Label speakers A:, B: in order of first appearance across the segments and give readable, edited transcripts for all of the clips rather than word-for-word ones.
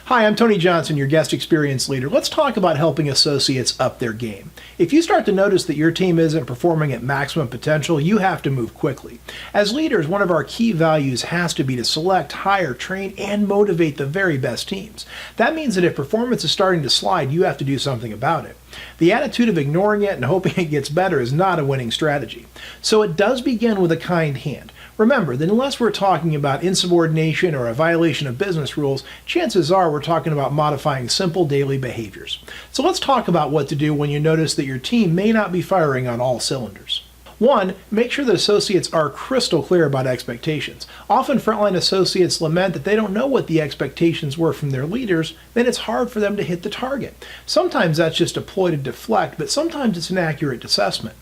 A: Hi, I'm Tony Johnson, your guest experience leader. Let's talk about helping associates up their game. If you start to notice that your team isn't performing at maximum potential, you have to move quickly. As leaders, one of our key values has to be to select, hire, train, and motivate the very best teams. That means that if performance is starting to slide, you have to do something about it. The attitude of ignoring it and hoping it gets better is not a winning strategy. So it does begin with a kind hand. Remember that unless we're talking about insubordination or a violation of business rules, chances are we're talking about modifying simple daily behaviors. So let's talk about what to do when you notice that your team may not be firing on all cylinders. 1. Make sure that associates are crystal clear about expectations. Often frontline associates lament that they don't know what the expectations were from their leaders, then it's hard for them to hit the target. Sometimes that's just a ploy to deflect, but sometimes it's an accurate assessment.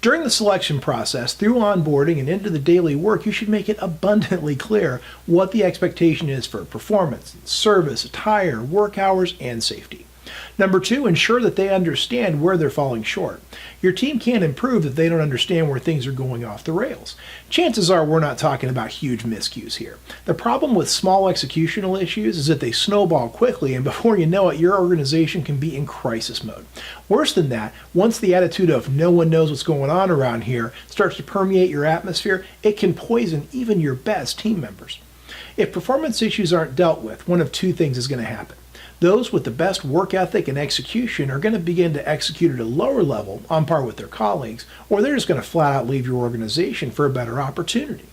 A: During the selection process, through onboarding and into the daily work, you should make it abundantly clear what the expectation is for performance, service, attire, work hours, and safety. Number 2, ensure that they understand where they're falling short. Your team can't improve if they don't understand where things are going off the rails. Chances are we're not talking about huge miscues here. The problem with small executional issues is that they snowball quickly, and before you know it, your organization can be in crisis mode. Worse than that, once the attitude of no one knows what's going on around here starts to permeate your atmosphere, it can poison even your best team members. If performance issues aren't dealt with, one of two things is going to happen. Those with the best work ethic and execution are going to begin to execute at a lower level, on par with their colleagues, or they're just going to flat out leave your organization for a better opportunity.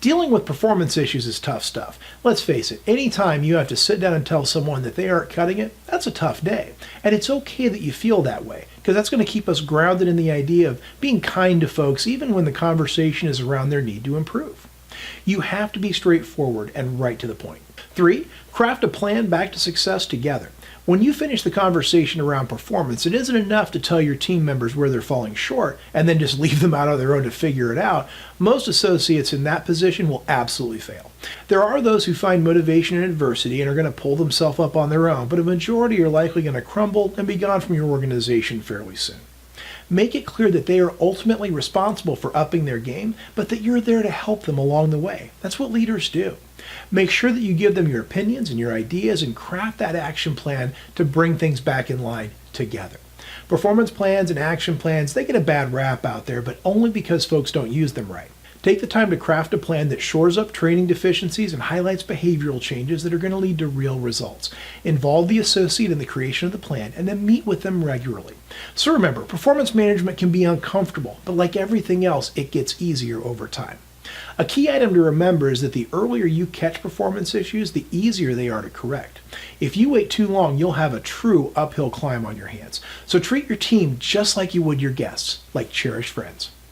A: Dealing with performance issues is tough stuff. Let's face it, anytime you have to sit down and tell someone that they aren't cutting it, that's a tough day. And it's okay that you feel that way, because that's going to keep us grounded in the idea of being kind to folks even when the conversation is around their need to improve. You have to be straightforward and right to the point. 3, craft a plan back to success together. When you finish the conversation around performance, it isn't enough to tell your team members where they're falling short and then just leave them out on their own to figure it out. Most associates in that position will absolutely fail. There are those who find motivation in adversity and are going to pull themselves up on their own, but a majority are likely going to crumble and be gone from your organization fairly soon. Make it clear that they are ultimately responsible for upping their game, but that you're there to help them along the way. That's what leaders do. Make sure that you give them your opinions and your ideas and craft that action plan to bring things back in line together. Performance plans and action plans, they get a bad rap out there, but only because folks don't use them right. Take the time to craft a plan that shores up training deficiencies and highlights behavioral changes that are going to lead to real results. Involve the associate in the creation of the plan and then meet with them regularly. So remember, performance management can be uncomfortable, but like everything else, it gets easier over time. A key item to remember is that the earlier you catch performance issues, the easier they are to correct. If you wait too long, you'll have a true uphill climb on your hands. So treat your team just like you would your guests, like cherished friends.